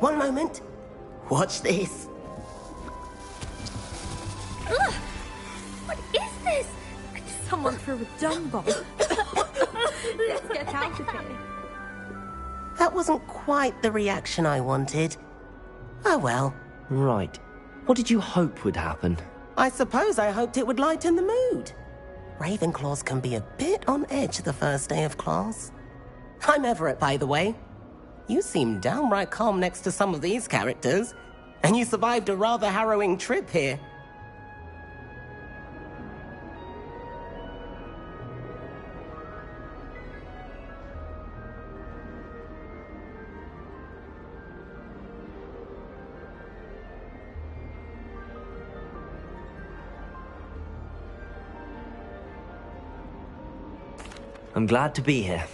One moment. Watch this. Ugh! What is this? Someone threw a dung bomb. Let's get out of here. That wasn't quite the reaction I wanted. Oh well. Right. What did you hope would happen? I suppose I hoped it would lighten the mood. Ravenclaws can be a bit on edge the first day of class. I'm Everett, by the way. You seem downright calm next to some of these characters, and you survived a rather harrowing trip here. I'm glad to be here.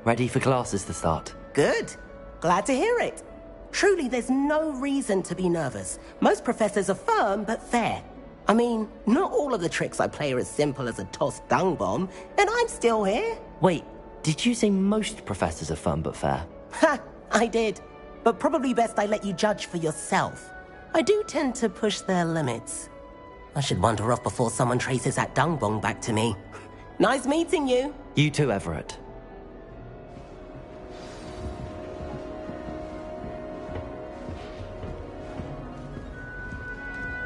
Ready for classes to start. Good. Glad to hear it. Truly, there's no reason to be nervous. Most professors are firm but fair. I mean, not all of the tricks I play are as simple as a tossed dung bomb, and I'm still here. Wait, did you say most professors are fun but fair? Ha! I did. But probably best I let you judge for yourself. I do tend to push their limits. I should wander off before someone traces that dung bomb back to me. Nice meeting you. You too, Everett.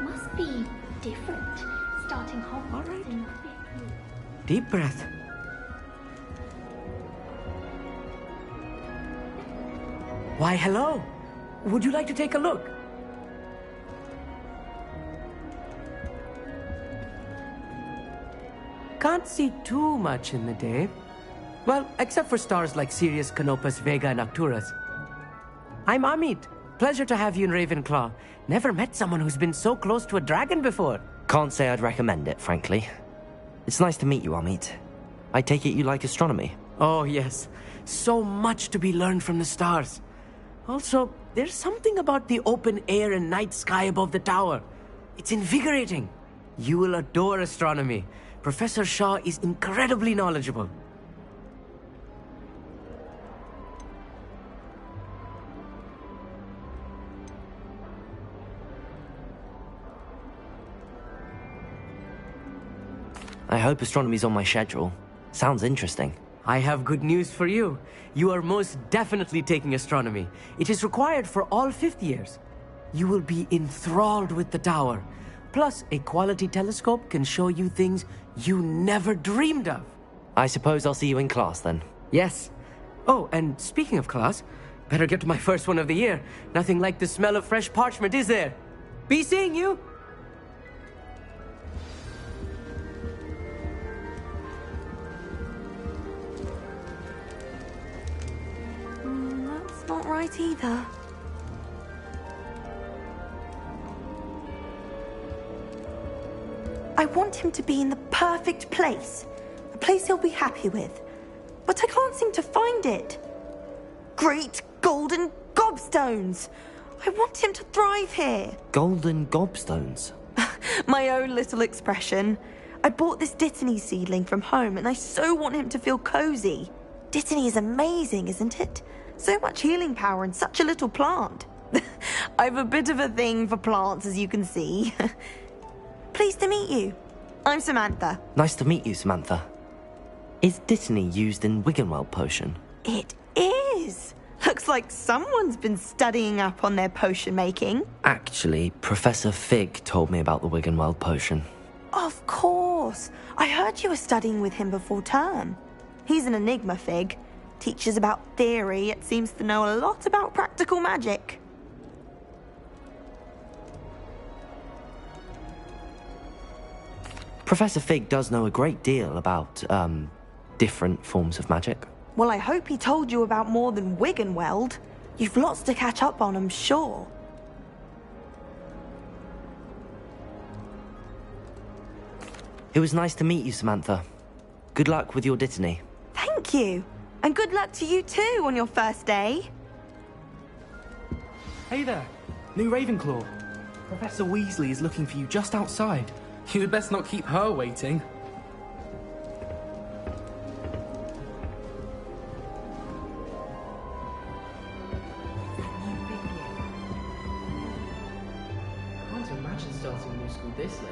Must be different, starting Hogwarts in the 5th year. Deep breath. Why, hello. Would you like to take a look? Can't see too much in the day. Well, except for stars like Sirius, Canopus, Vega, and Arcturus. I'm Amit. Pleasure to have you in Ravenclaw. Never met someone who's been so close to a dragon before. Can't say I'd recommend it, frankly. It's nice to meet you, Amit. I take it you like astronomy? Oh, yes. So much to be learned from the stars. Also, there's something about the open air and night sky above the tower. It's invigorating. You will adore astronomy. Professor Shaw is incredibly knowledgeable. I hope astronomy's on my schedule. Sounds interesting. I have good news for you. You are most definitely taking astronomy. It is required for all 5th years. You will be enthralled with the tower. Plus, a quality telescope can show you things you never dreamed of. I suppose I'll see you in class then. Yes. Oh, and speaking of class, better get to my first one of the year. Nothing like the smell of fresh parchment, is there? Be seeing you! That's not right either. I want him to be in the perfect place. A place he'll be happy with. But I can't seem to find it. Great golden gobstones! I want him to thrive here. Golden gobstones? My own little expression. I bought this Dittany seedling from home and I so want him to feel cozy. Dittany is amazing, isn't it? So much healing power in such a little plant. I've a bit of a thing for plants, as you can see. Pleased to meet you. I'm Samantha. Nice to meet you, Samantha. Is Dittany used in Wiggenweld potion? It is. Looks like someone's been studying up on their potion making. Actually, Professor Fig told me about the Wiggenweld potion. Of course. I heard you were studying with him before term. He's an enigma, Fig. Teaches about theory, yet seems to know a lot about practical magic. Professor Fig does know a great deal about, different forms of magic. Well, I hope he told you about more than Wiggenweld. You've lots to catch up on, I'm sure. It was nice to meet you, Samantha. Good luck with your Dittany. Thank you. And good luck to you too on your first day. Hey there, new Ravenclaw. Professor Weasley is looking for you just outside. You'd best not keep her waiting. starting a new school this late.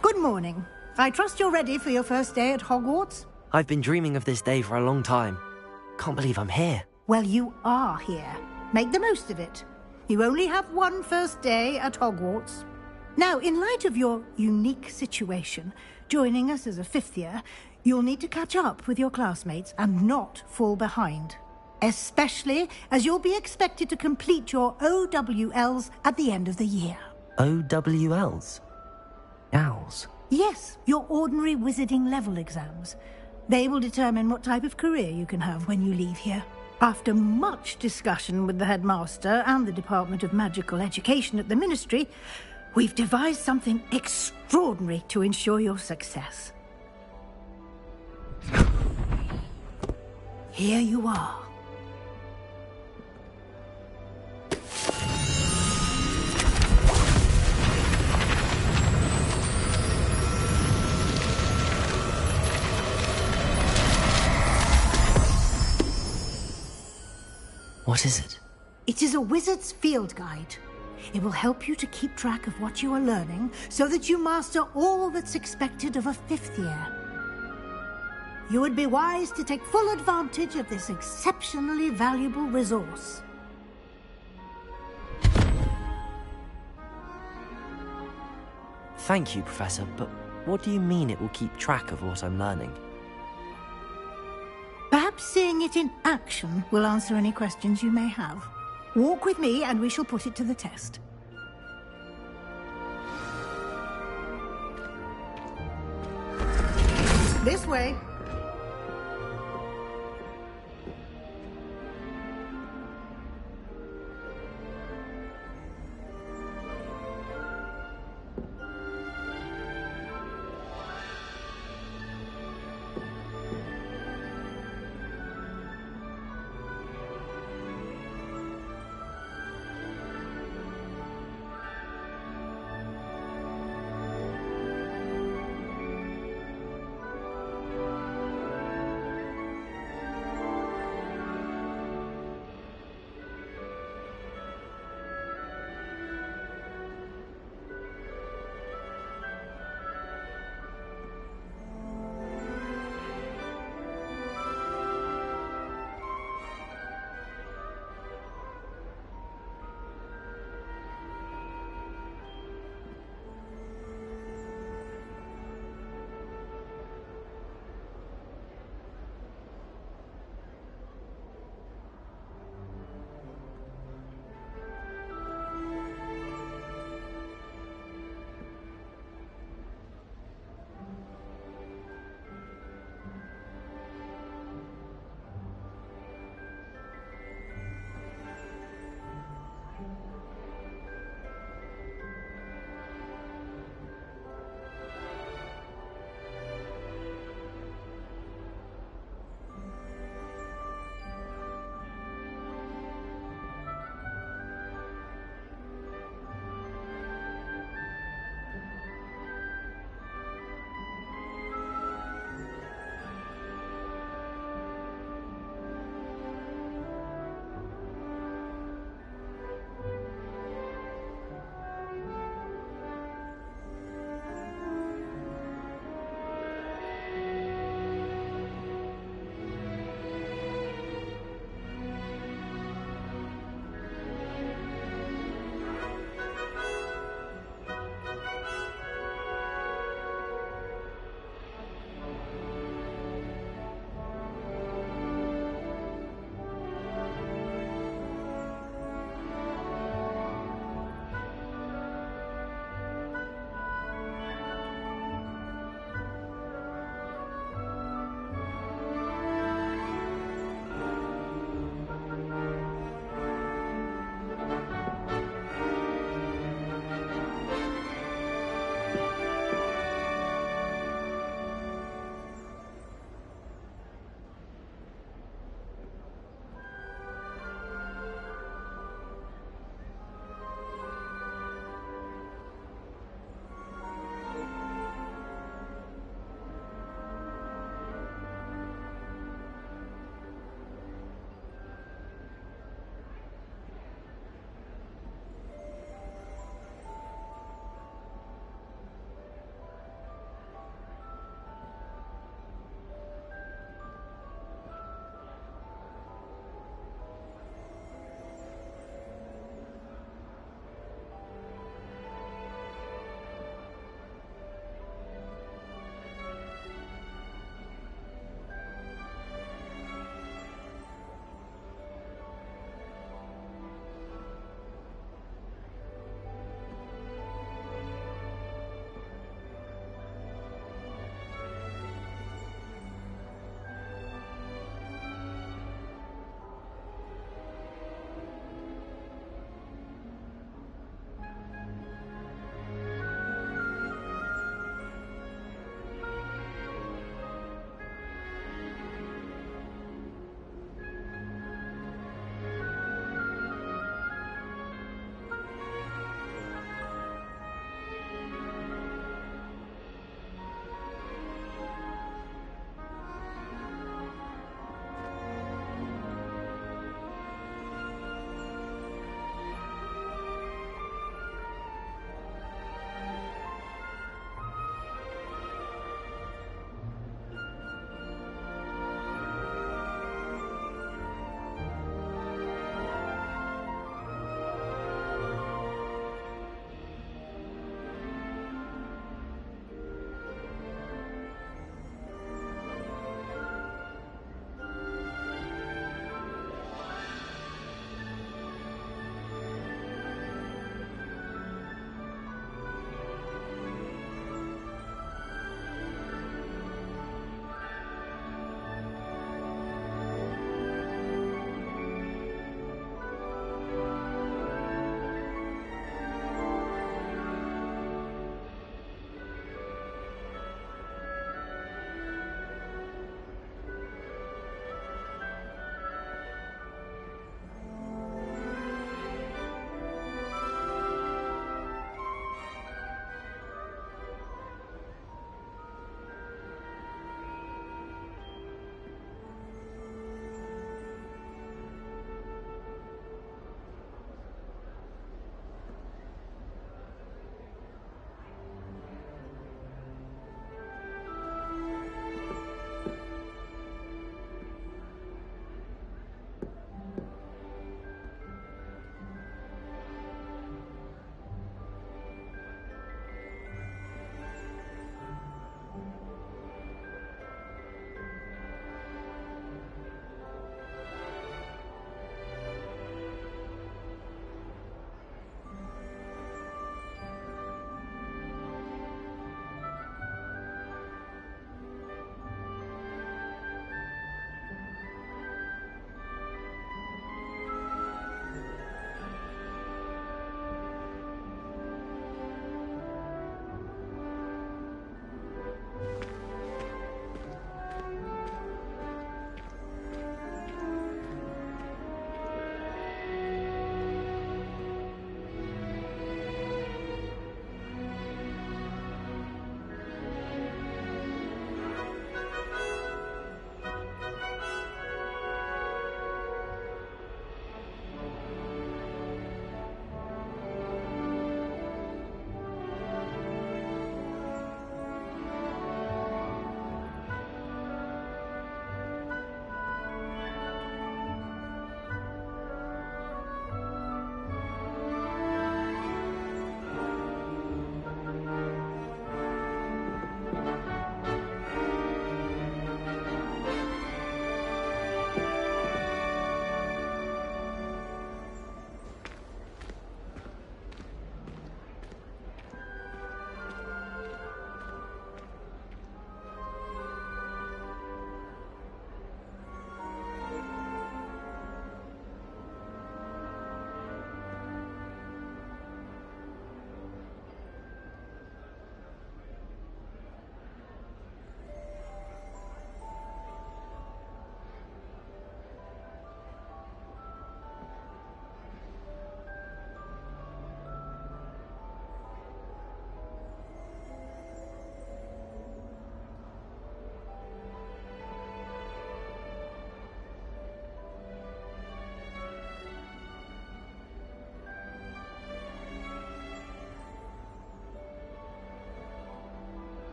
Good morning. I trust you're ready for your first day at Hogwarts? I've been dreaming of this day for a long time. Can't believe I'm here. Well, you are here. Make the most of it. You only have one first day at Hogwarts. Now, in light of your unique situation, joining us as a fifth year, you'll need to catch up with your classmates and not fall behind. Especially as you'll be expected to complete your OWLs at the end of the year. OWLs? Owls? Yes, your ordinary wizarding level exams. They will determine what type of career you can have when you leave here. After much discussion with the headmaster and the Department of Magical Education at the Ministry, we've devised something extraordinary to ensure your success. Here you are. What is it? It is a wizard's field guide. It will help you to keep track of what you are learning so that you master all that's expected of a fifth year. You would be wise to take full advantage of this exceptionally valuable resource. Thank you, Professor, but what do you mean it will keep track of what I'm learning? Perhaps seeing it in action will answer any questions you may have. Walk with me and we shall put it to the test. This way.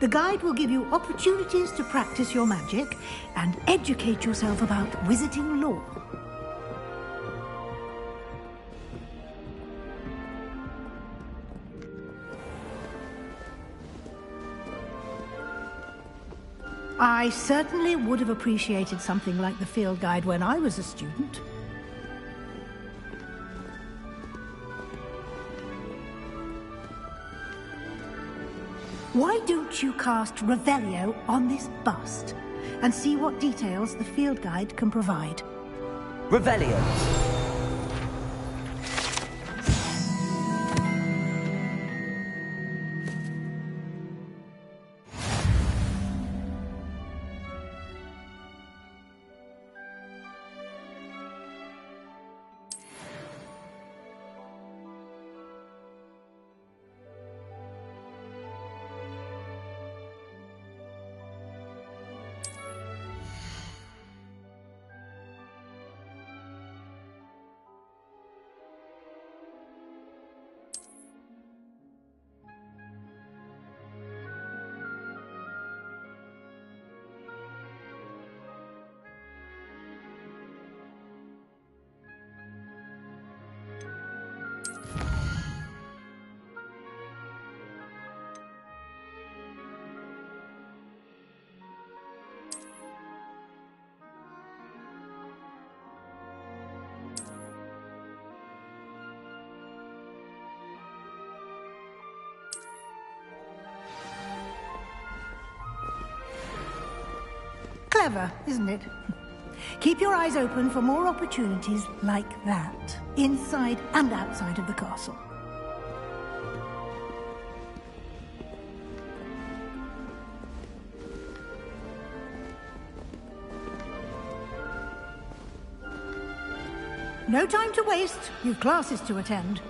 The guide will give you opportunities to practice your magic and educate yourself about wizarding lore. I certainly would have appreciated something like the field guide when I was a student. Why don't you cast Revelio on this bust and see what details the field guide can provide? Revelio. Clever, isn't it? Keep your eyes open for more opportunities like that, inside and outside of the castle. No time to waste. You've classes to attend.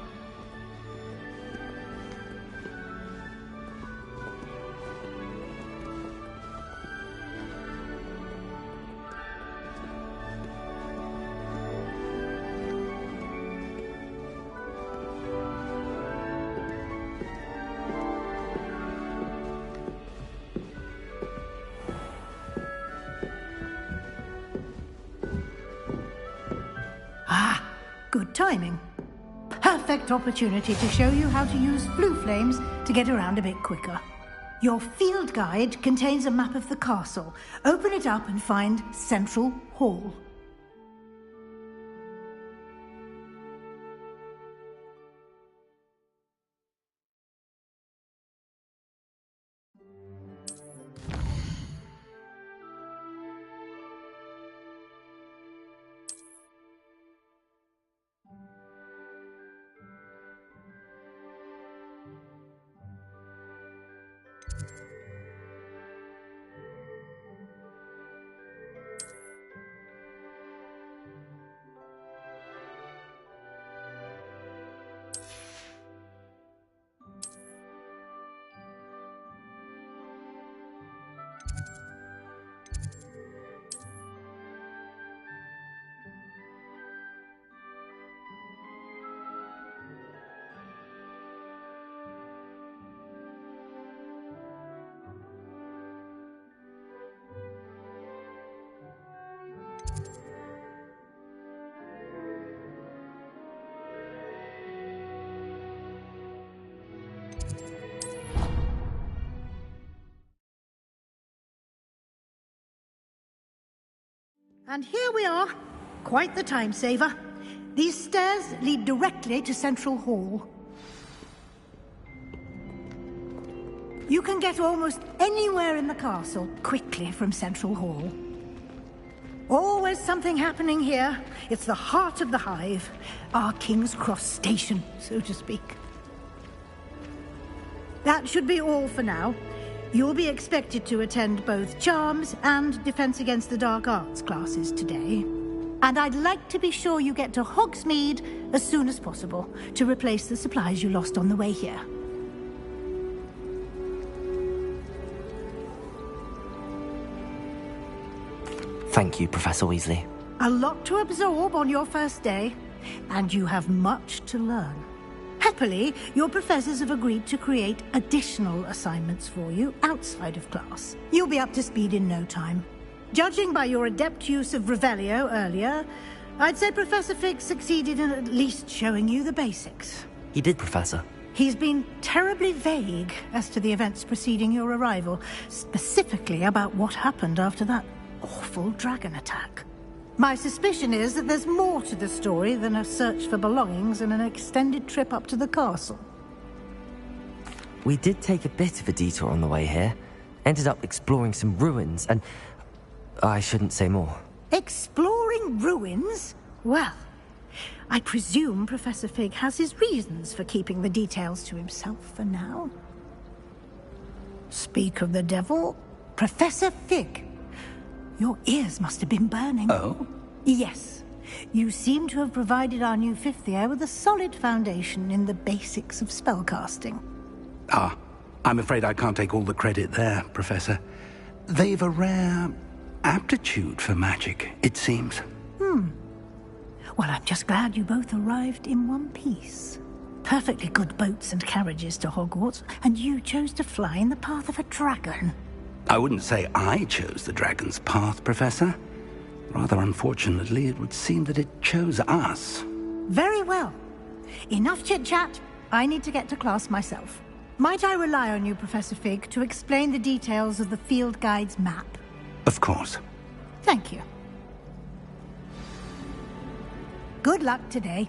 Good timing. Perfect opportunity to show you how to use blue flames to get around a bit quicker. Your field guide contains a map of the castle. Open it up and find Central Hall. And here we are. Quite the time saver. These stairs lead directly to Central Hall. You can get almost anywhere in the castle quickly from Central Hall. Always something happening here. It's the heart of the hive. Our King's Cross station, so to speak. That should be all for now. You'll be expected to attend both Charms and Defense Against the Dark Arts classes today. And I'd like to be sure you get to Hogsmeade as soon as possible to replace the supplies you lost on the way here. Thank you, Professor Weasley. A lot to absorb on your first day, and you have much to learn. Happily, your professors have agreed to create additional assignments for you outside of class. You'll be up to speed in no time. Judging by your adept use of Revelio earlier, I'd say Professor Fig succeeded in at least showing you the basics. He did, Professor. He's been terribly vague as to the events preceding your arrival, specifically about what happened after that awful dragon attack. My suspicion is that there's more to the story than a search for belongings and an extended trip up to the castle. We did take a bit of a detour on the way here. Ended up exploring some ruins and... I shouldn't say more. Exploring ruins? Well, I presume Professor Fig has his reasons for keeping the details to himself for now. Speak of the devil, Professor Fig. Your ears must have been burning. Oh? Yes. You seem to have provided our new fifth year with a solid foundation in the basics of spellcasting. Ah, I'm afraid I can't take all the credit there, Professor. They've a rare aptitude for magic, it seems. Well, I'm just glad you both arrived in one piece. Perfectly good boats and carriages to Hogwarts, and you chose to fly in the path of a dragon. I wouldn't say I chose the dragon's path, Professor. Rather unfortunately, it would seem that it chose us. Very well. Enough chit-chat. I need to get to class myself. Might I rely on you, Professor Fig, to explain the details of the field guide's map? Of course. Thank you. Good luck today.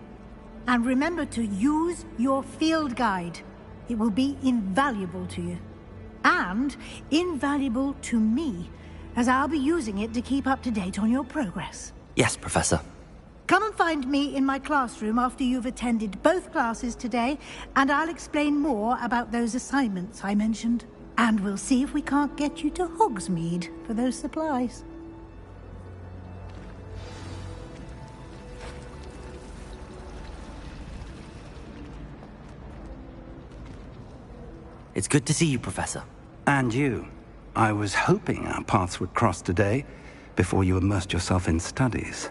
And remember to use your field guide. It will be invaluable to you. And invaluable to me, as I'll be using it to keep up to date on your progress. Yes, Professor. Come and find me in my classroom after you've attended both classes today, and I'll explain more about those assignments I mentioned. And we'll see if we can't get you to Hogsmeade for those supplies. It's good to see you, Professor. And you. I was hoping our paths would cross today, before you immersed yourself in studies.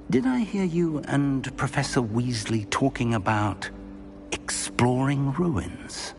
Did I hear you and Professor Weasley talking about exploring ruins?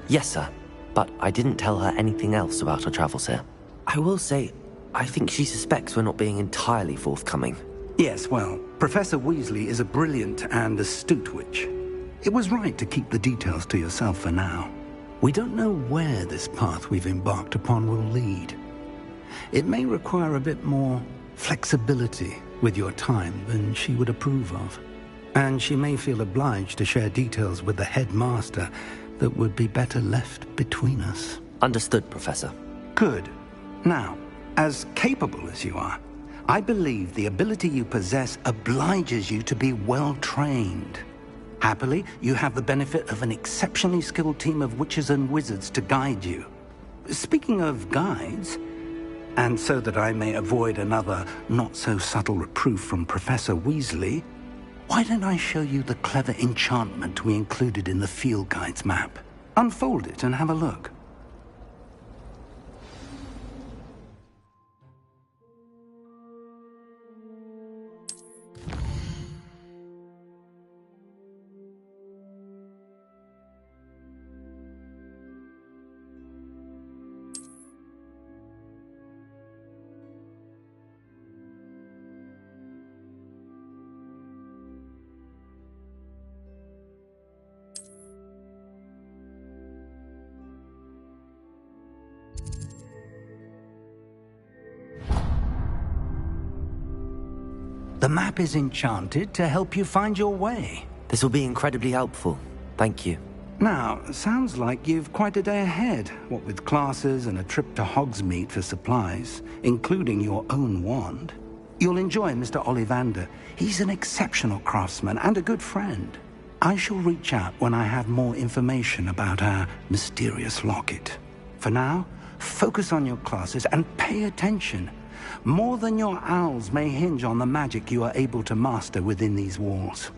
Yes, sir. But I didn't tell her anything else about our travels here. I will say, I think she suspects we're not being entirely forthcoming. Yes, well, Professor Weasley is a brilliant and astute witch. It was right to keep the details to yourself for now. We don't know where this path we've embarked upon will lead. It may require a bit more flexibility with your time than she would approve of. And she may feel obliged to share details with the headmaster that would be better left between us. Understood, Professor. Good. Now, as capable as you are, I believe the ability you possess obliges you to be well trained. Happily, you have the benefit of an exceptionally skilled team of witches and wizards to guide you. Speaking of guides, and so that I may avoid another not-so-subtle reproof from Professor Weasley, why don't I show you the clever enchantment we included in the field guide's map? Unfold it and have a look. The map is enchanted to help you find your way. This will be incredibly helpful. Thank you. Now, sounds like you've quite a day ahead, what with classes and a trip to Hogsmeade for supplies, including your own wand. You'll enjoy Mr. Ollivander. He's an exceptional craftsman and a good friend. I shall reach out when I have more information about our mysterious locket. For now, Focus on your classes and pay attention. More than your owls may hinge on the magic you are able to master within these walls.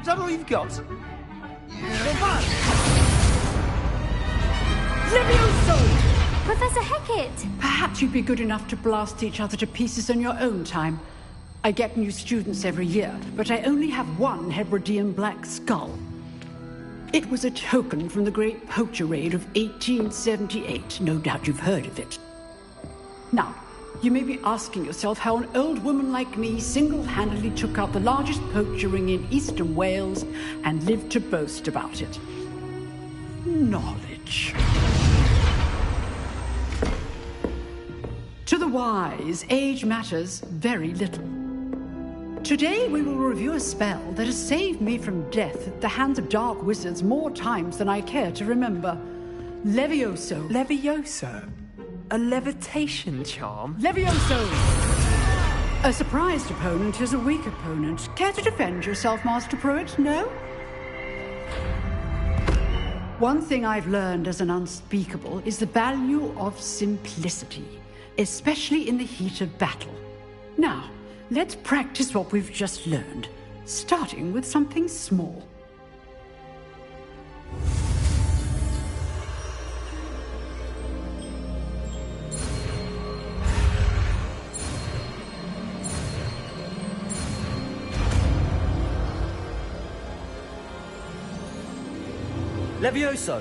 Is that all you've got? Levioso! Professor Hecat! Perhaps you'd be good enough to blast each other to pieces in your own time. I get new students every year, but I only have one Hebridean black skull. It was a token from the Great Poacher Raid of 1878. No doubt you've heard of it. Now, you may be asking yourself how an old woman like me single-handedly took out the largest poacher ring in eastern Wales and lived to boast about it. Knowledge. To the wise, age matters very little. Today we will review a spell that has saved me from death at the hands of dark wizards more times than I care to remember. Levioso. Levioso? A levitation charm? Levioso! A surprised opponent is a weak opponent. Care to defend yourself, Master Pruitt? No? One thing I've learned as an unspeakable is the value of simplicity, especially in the heat of battle. Now, let's practice what we've just learned, starting with something small. Levioso!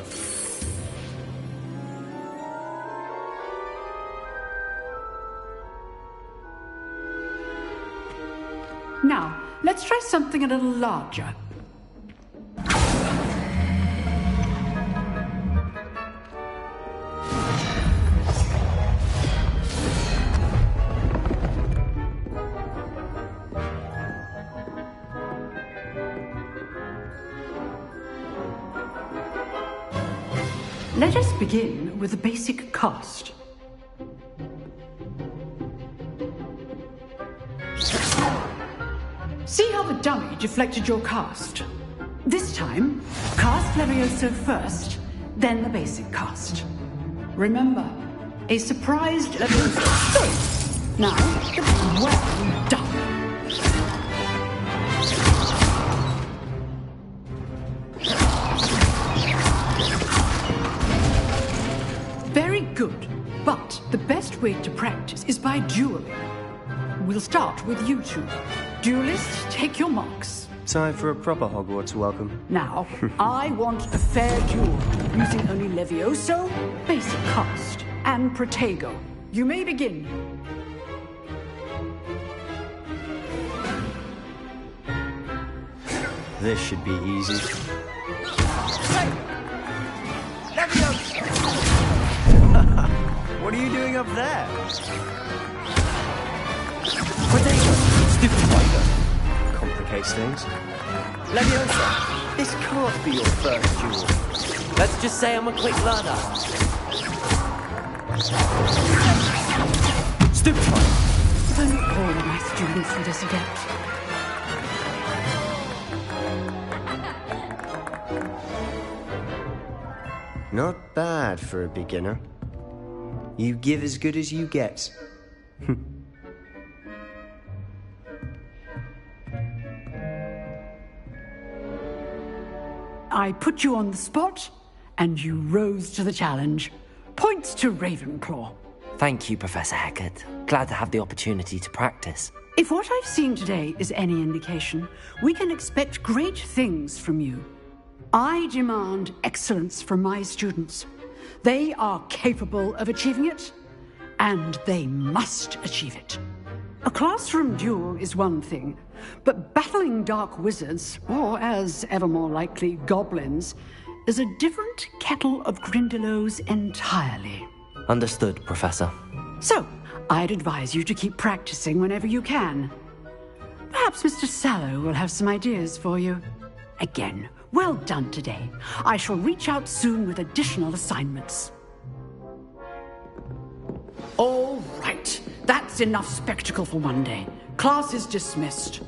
Now, let's try something a little larger. Let us begin with the basic cast. See how the dummy deflected your cast? This time, cast Levioso first, then the basic cast. Remember, a surprised Levioso. Now, well done. Very good, but the best way to practice is by dueling. We'll start with you two. Duelists, take your marks. Time for a proper Hogwarts welcome. Now, I want a fair duel, using only Levioso, basic cast, and Protego. You may begin. This should be easy. What are you doing up there? Protego! Stupid fighter! Complicates things. Leviosa, this can't be your first duel. Let's just say I'm a quick learner. Stupid fighter! If only all of my students were this adept. Not bad for a beginner. You give as good as you get. I put you on the spot, and you rose to the challenge. Points to Ravenclaw. Thank you, Professor Hecat. Glad to have the opportunity to practice. If what I've seen today is any indication, we can expect great things from you. I demand excellence from my students. They are capable of achieving it, and they must achieve it. A classroom duel is one thing, but battling dark wizards, or as ever more likely, goblins, is a different kettle of Grindylows entirely. Understood, Professor. So, I'd advise you to keep practicing whenever you can. Perhaps Mr. Sallow will have some ideas for you. Again, well done today. I shall reach out soon with additional assignments. All right. That's enough spectacle for one day. Class is dismissed.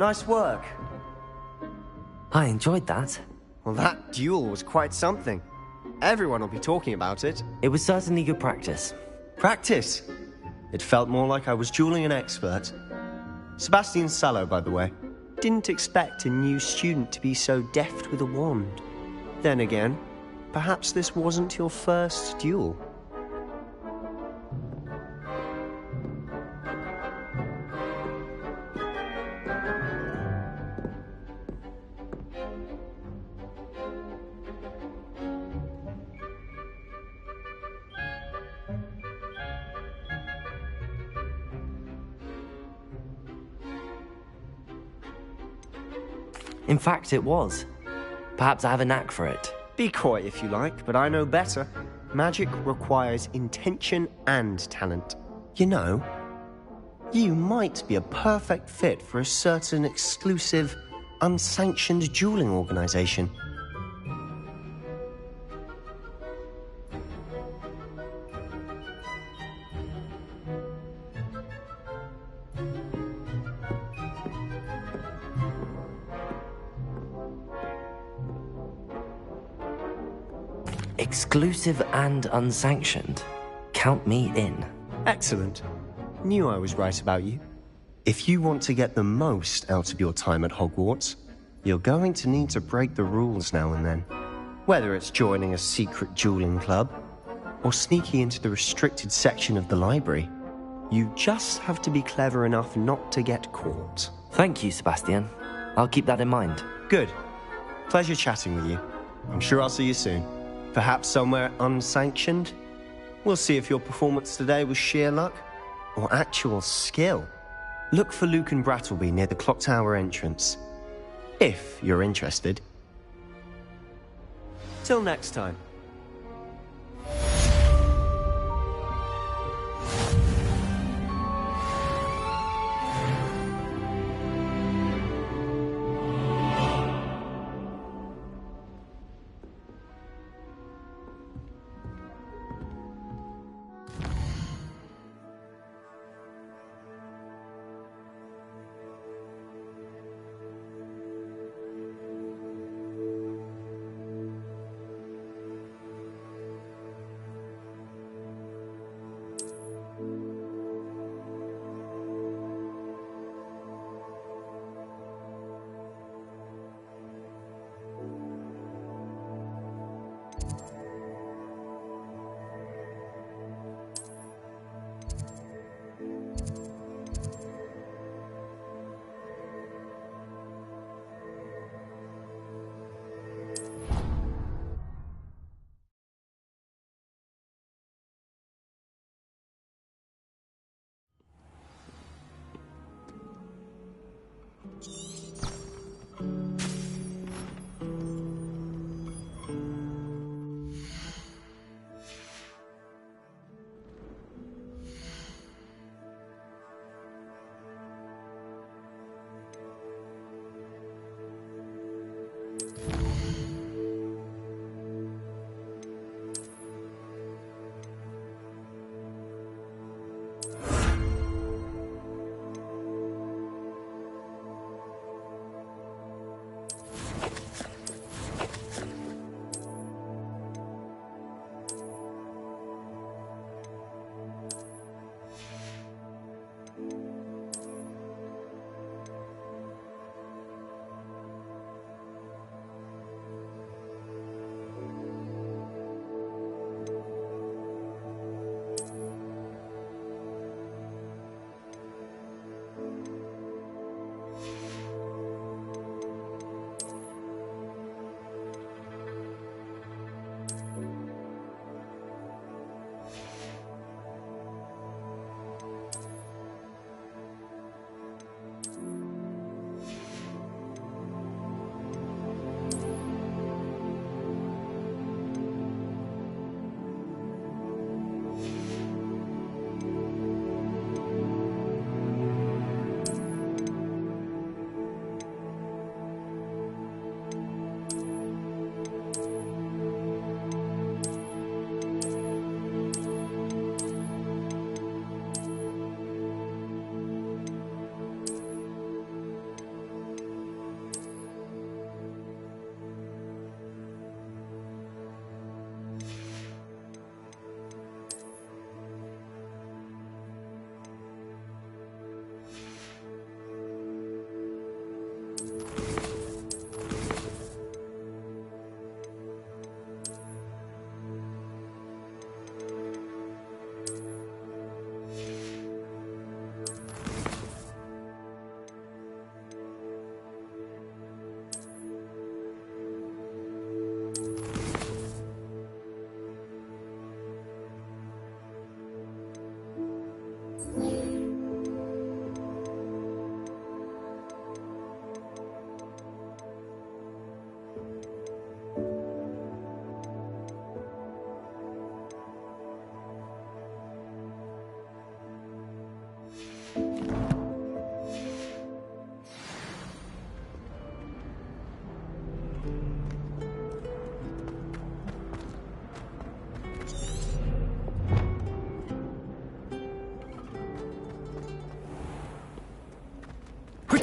Nice work. I enjoyed that. Well, that duel was quite something. Everyone will be talking about it. It was certainly good practice. Practice? It felt more like I was dueling an expert. Sebastian Sallow, by the way. Didn't expect a new student to be so deft with a wand. Then again, perhaps this wasn't your first duel. In fact, it was. Perhaps I have a knack for it. Be coy if you like, but I know better. Magic requires intention and talent. You know, you might be a perfect fit for a certain exclusive, unsanctioned dueling organization. Exclusive and unsanctioned. Count me in. Excellent. Knew I was right about you. If you want to get the most out of your time at Hogwarts, you're going to need to break the rules now and then. Whether it's joining a secret dueling club, or sneaking into the restricted section of the library, you just have to be clever enough not to get caught. Thank you, Sebastian. I'll keep that in mind. Good. Pleasure chatting with you. I'm sure I'll see you soon. Perhaps somewhere unsanctioned? We'll see if your performance today was sheer luck or actual skill. Look for Luke and Brattleby near the clock tower entrance, if you're interested. Till next time.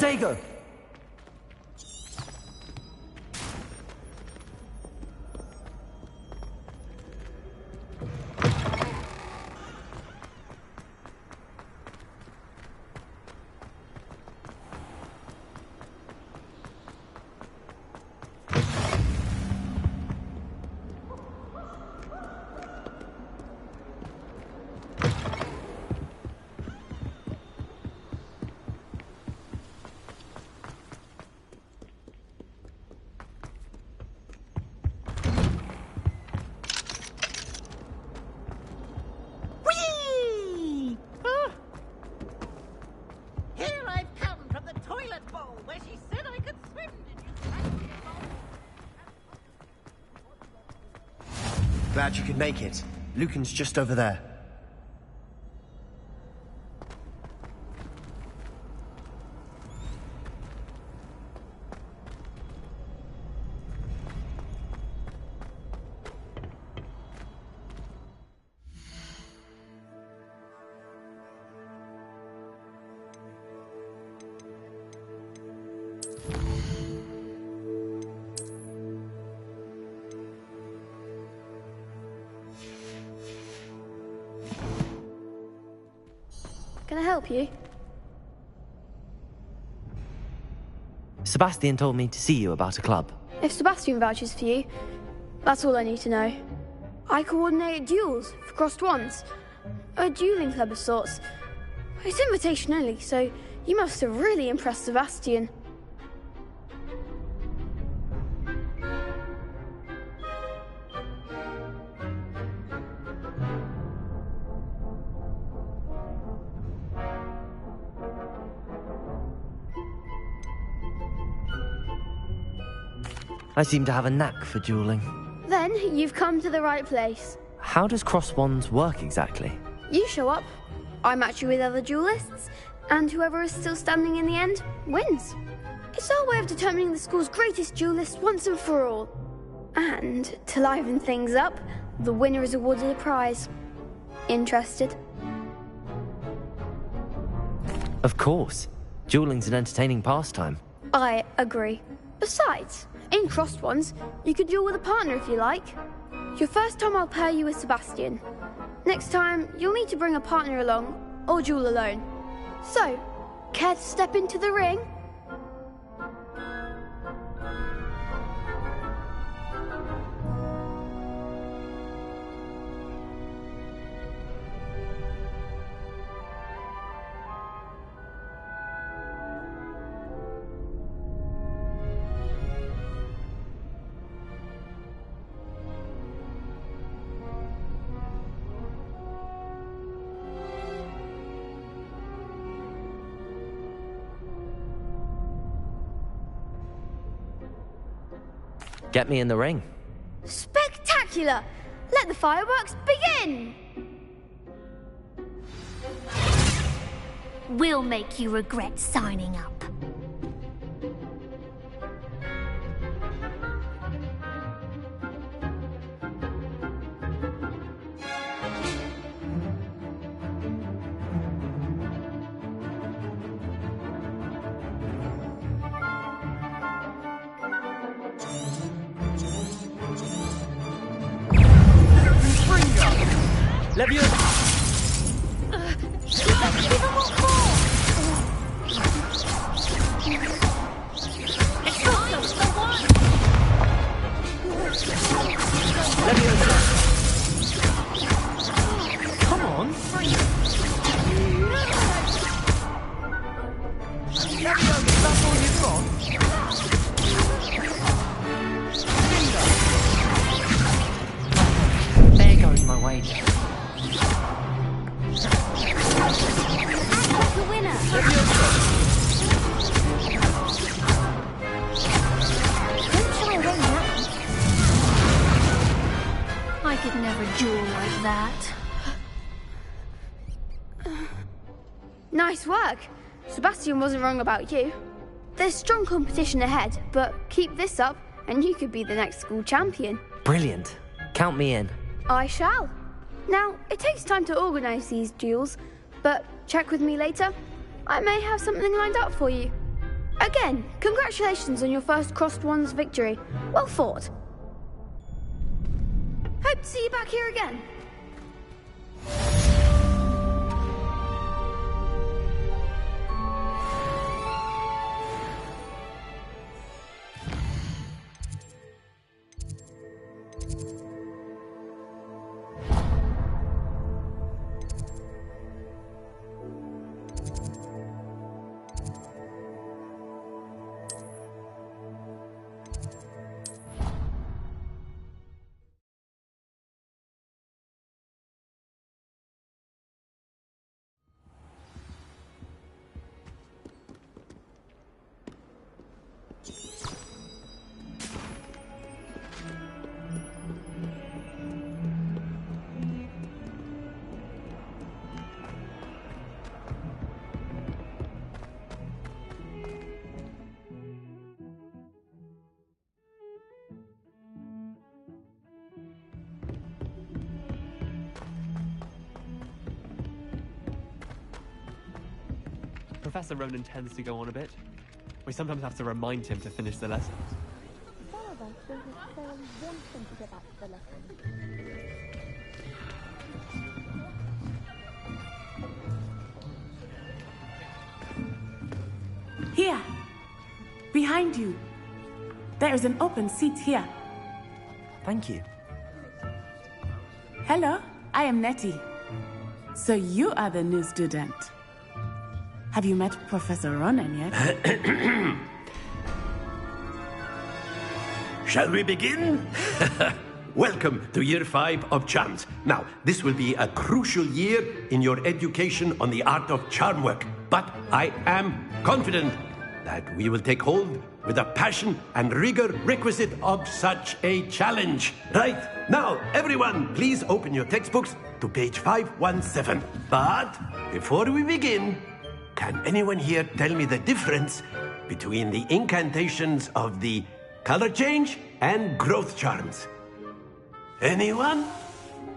Drago! Glad you could make it. Lucan's just over there. Can I help you? Sebastian told me to see you about a club. If Sebastian vouches for you, that's all I need to know. I coordinate duels for crossed wands. A dueling club of sorts. It's invitation only, so you must have really impressed Sebastian. I seem to have a knack for dueling. Then you've come to the right place. How does cross wands work exactly? You show up, I match you with other duelists, and whoever is still standing in the end wins. It's our way of determining the school's greatest duelist once and for all. And to liven things up, the winner is awarded a prize. Interested? Of course. Dueling's an entertaining pastime. I agree. Besides, in crossed ones, you could duel with a partner if you like. Your first time I'll pair you with Sebastian. Next time, you'll need to bring a partner along, or duel alone. So, care to step into the ring? Get me in the ring. Spectacular! Let the fireworks begin! We'll make you regret signing up. Come on. That's all you've got? There goes my wager. Act like a winner. Don't shy away now. I could never duel like that. Nice work. Sebastian wasn't wrong about you. There's strong competition ahead, but keep this up and you could be the next school champion. Brilliant. Count me in. I shall. Now, it takes time to organise these duels, but check with me later. I may have something lined up for you. Again, congratulations on your first Crossed Wands victory. Well fought. Hope to see you back here again. Professor Ronan tends to go on a bit. We sometimes have to remind him to finish the lessons. Some of us don't necessarily want them to get back to the lesson. Here! Behind you! There is an open seat here. Thank you. Hello, I am Nettie. So you are the new student. Have you met Professor Ronan yet? Shall we begin? Welcome to Year 5 of Charms. Now, this will be a crucial year in your education on the art of charm work. But I am confident that we will take hold with the passion and rigor requisite of such a challenge. Right, now, everyone, please open your textbooks to page 517. But before we begin, can anyone here tell me the difference between the incantations of the color change and growth charms? Anyone?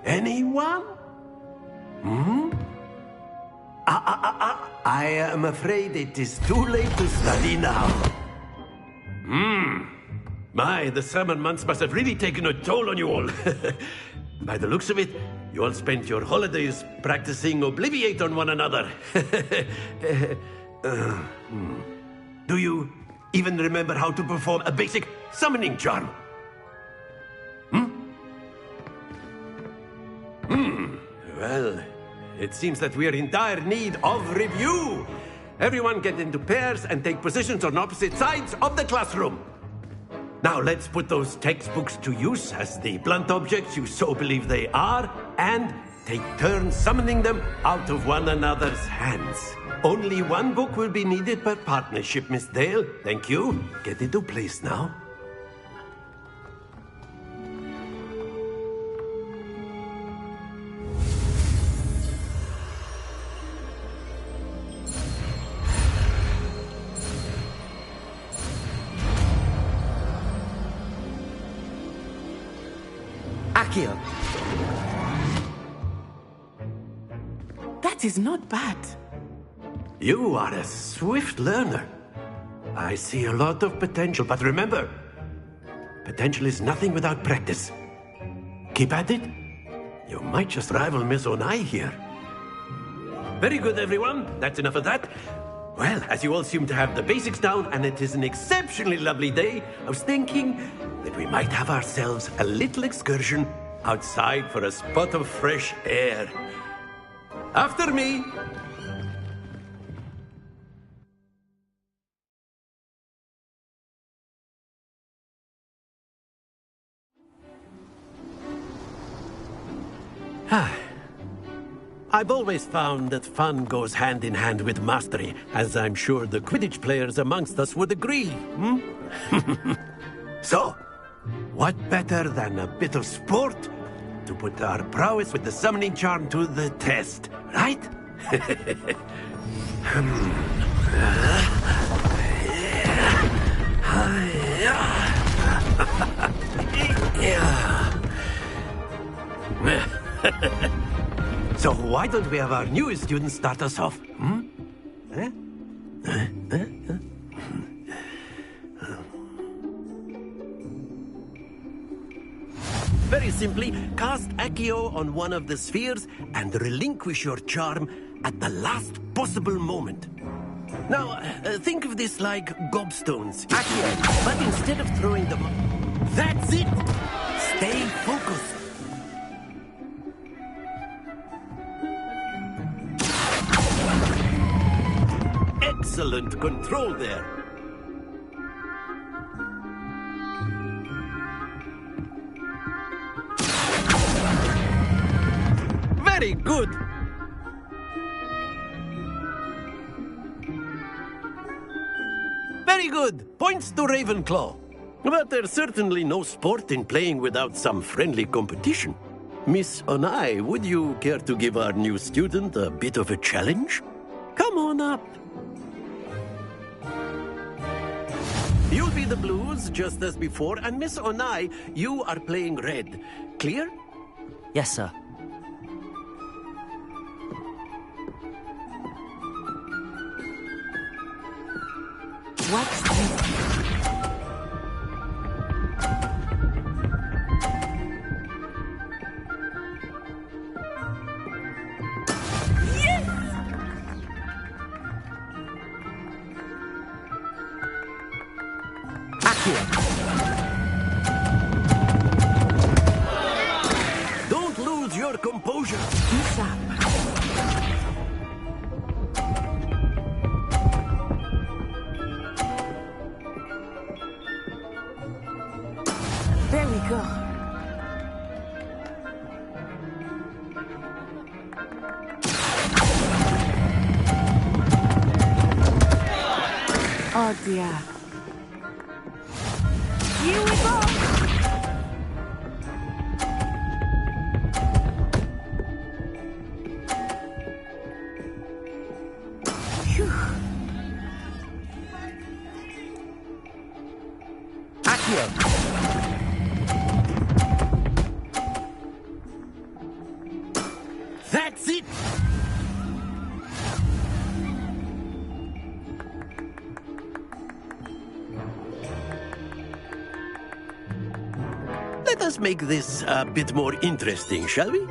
Anyone? I am afraid it is too late to study now. My, the summer months must have really taken a toll on you all. By the looks of it, you all spent your holidays practicing Obliviate on one another. Do you even remember how to perform a basic summoning charm? Well, it seems that we are in dire need of review. Everyone get into pairs and take positions on opposite sides of the classroom. Now let's put those textbooks to use as the blunt objects you so believe they are, and take turns summoning them out of one another's hands. Only one book will be needed per partnership, Miss Dale. Thank you. Get into place now. Accio. That is not bad. You are a swift learner. I see a lot of potential, but remember, potential is nothing without practice. Keep at it. You might just rival Miss Onai here. Very good, everyone. That's enough of that. Well, as you all seem to have the basics down, and it is an exceptionally lovely day, I was thinking that we might have ourselves a little excursion outside for a spot of fresh air. After me. I've always found that fun goes hand in hand with mastery, as I'm sure the Quidditch players amongst us would agree. So, what better than a bit of sport to put our prowess with the summoning charm to the test, right? So why don't we have our newest student start us off? simply cast Accio on one of the spheres and relinquish your charm at the last possible moment. Now, think of this like gobstones, Accio, but instead of throwing them... That's it! Stay focused. Excellent control there. Very good. Very good. Points to Ravenclaw. But there's certainly no sport in playing without some friendly competition. Miss Onai, would you care to give our new student a bit of a challenge? Come on up. You'll be the blues, just as before, and Miss Onai, you are playing red. Clear? Yes, sir. What's this? Don't lose your composure. There we go. Oh dear. Here we go. Phew. Accio! That's it! Let us make this a bit more interesting, shall we?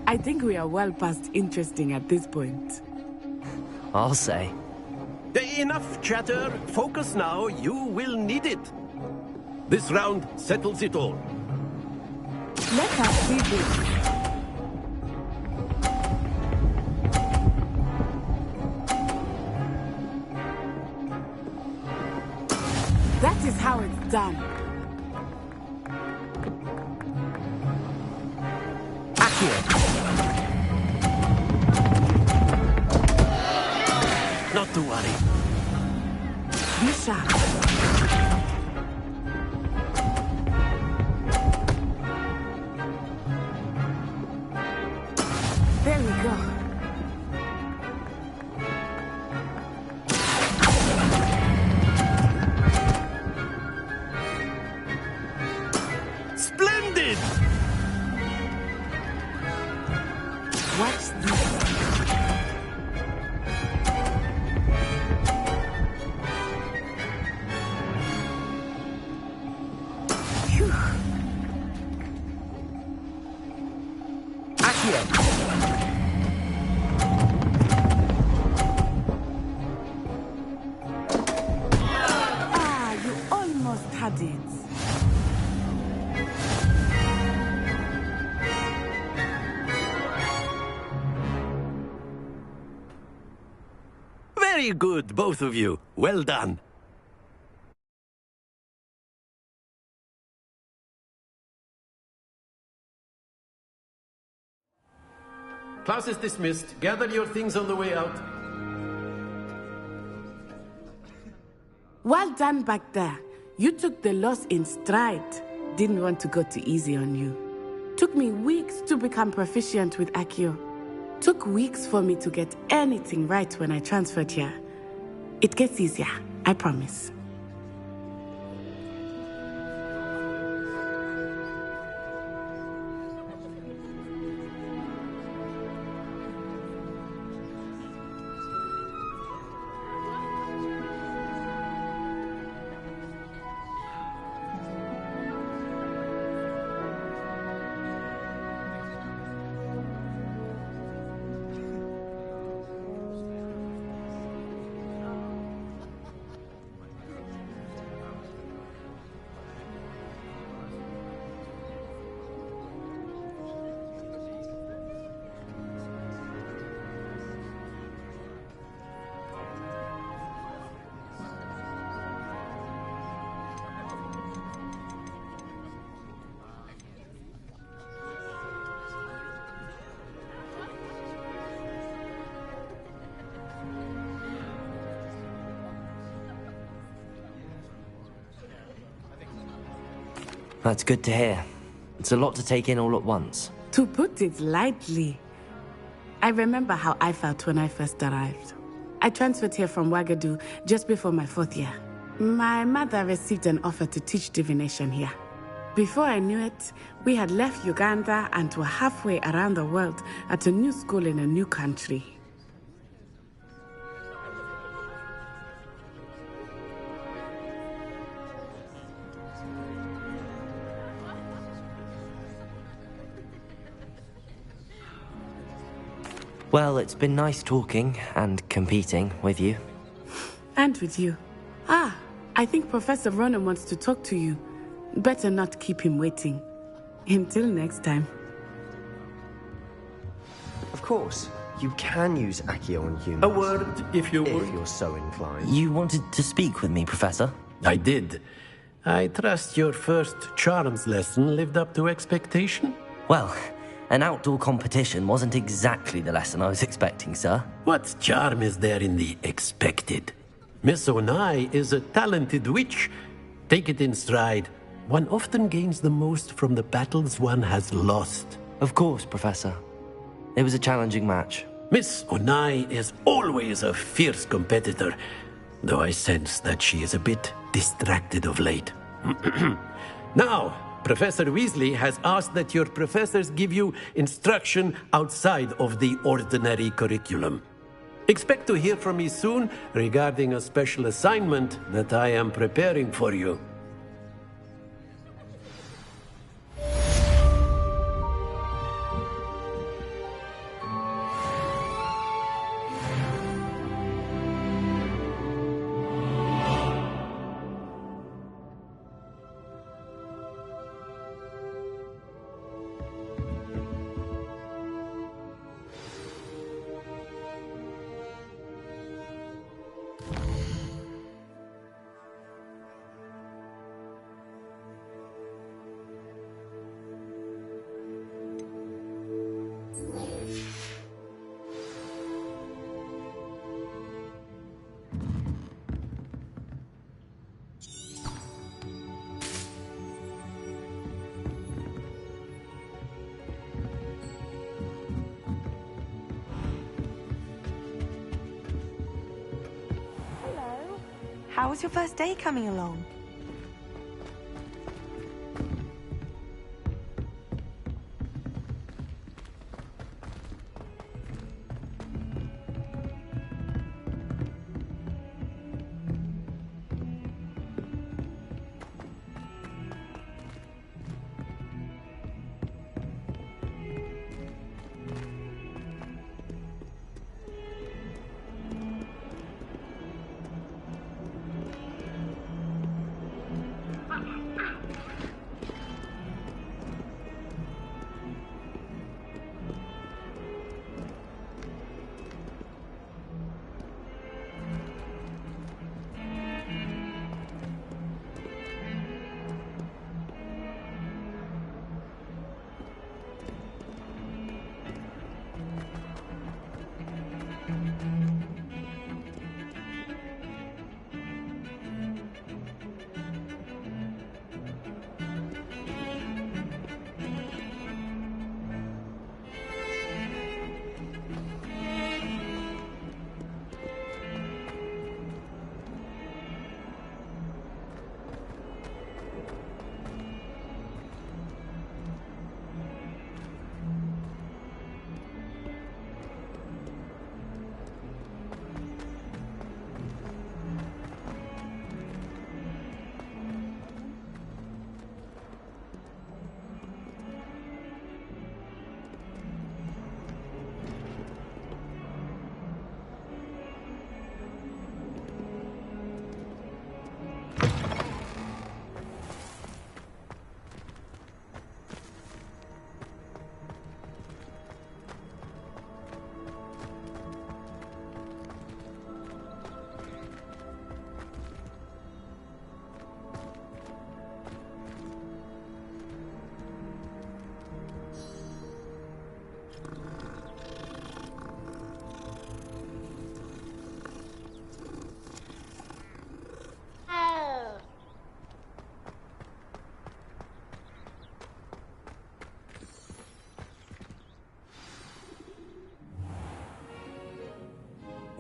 I think we are well past interesting at this point. I'll say. Enough chatter. Focus now. You will need it. This round settles it all. Let us see this. That is how it's done. Not to worry. Be sharp. There we go. Splendid! Watch this. You almost had it. Very good, both of you. Well done. Class is dismissed. Gather your things on the way out. Well done back there. You took the loss in stride. Didn't want to go too easy on you. Took me weeks to become proficient with Accio. Took weeks for me to get anything right when I transferred here. It gets easier, I promise. That's good to hear. It's a lot to take in all at once. To put it lightly, I remember how I felt when I first arrived. I transferred here from Wagadu just before my 4th year. My mother received an offer to teach divination here. Before I knew it, we had left Uganda and were halfway around the world at a new school in a new country. Well, it's been nice talking and competing with you. And with you. Ah, I think Professor Ronan wants to talk to you. Better not keep him waiting. Until next time. Of course, you can use Accio on humans. A word, if you would. If you're so inclined. You wanted to speak with me, Professor? I did. I trust your first charms lesson lived up to expectation? Well, an outdoor competition wasn't exactly the lesson I was expecting, sir. What charm is there in the expected? Miss Onai is a talented witch. Take it in stride. One often gains the most from the battles one has lost. Of course, Professor. It was a challenging match. Miss Onai is always a fierce competitor, though I sense that she is a bit distracted of late. Now, Professor Weasley has asked that your professors give you instruction outside of the ordinary curriculum. Expect to hear from me soon regarding a special assignment that I am preparing for you. How was your first day coming along?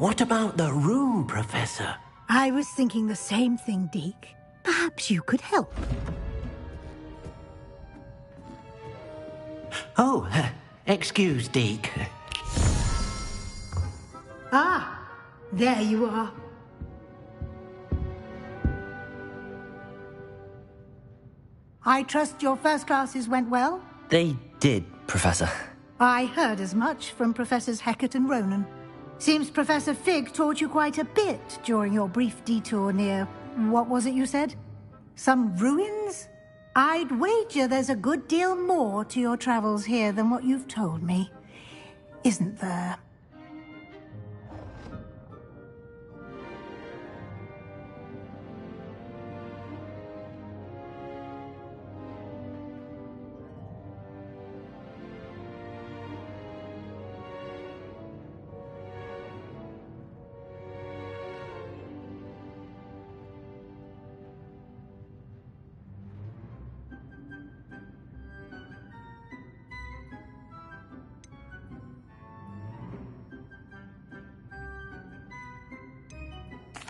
What about the room, Professor? I was thinking the same thing, Deke. Perhaps you could help. Oh, excuse, Deke. Ah, there you are. I trust your first classes went well? They did, Professor. I heard as much from Professors Hecat and Ronan. Seems Professor Fig taught you quite a bit during your brief detour near... what was it you said? Some ruins? I'd wager there's a good deal more to your travels here than what you've told me. Isn't there?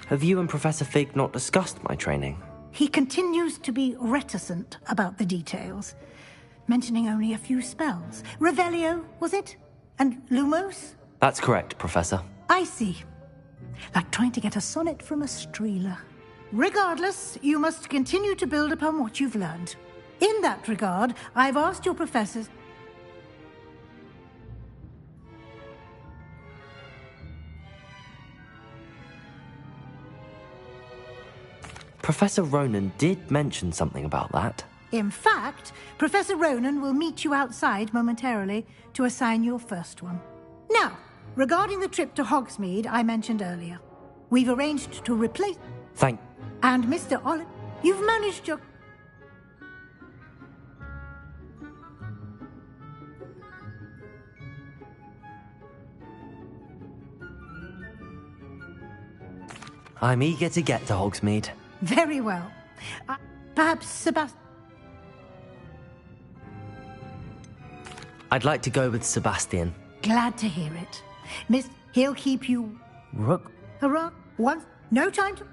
Have you and Professor Fig not discussed my training? He continues to be reticent about the details, mentioning only a few spells. Revelio, was it? And Lumos? That's correct, Professor. I see. Like trying to get a sonnet from a streeler. Regardless, you must continue to build upon what you've learned. In that regard, I've asked your professors... Professor Ronan did mention something about that. In fact, Professor Ronan will meet you outside momentarily to assign your first one. Now, regarding the trip to Hogsmeade I mentioned earlier, we've arranged to replace... Thank... And Mr. Olive, you've managed your... I'm eager to get to Hogsmeade. Very well. Perhaps Sebastian... I'd like to go with Sebastian. Glad to hear it. Miss, he'll keep you... Rook? Hurrah. Once... No time to...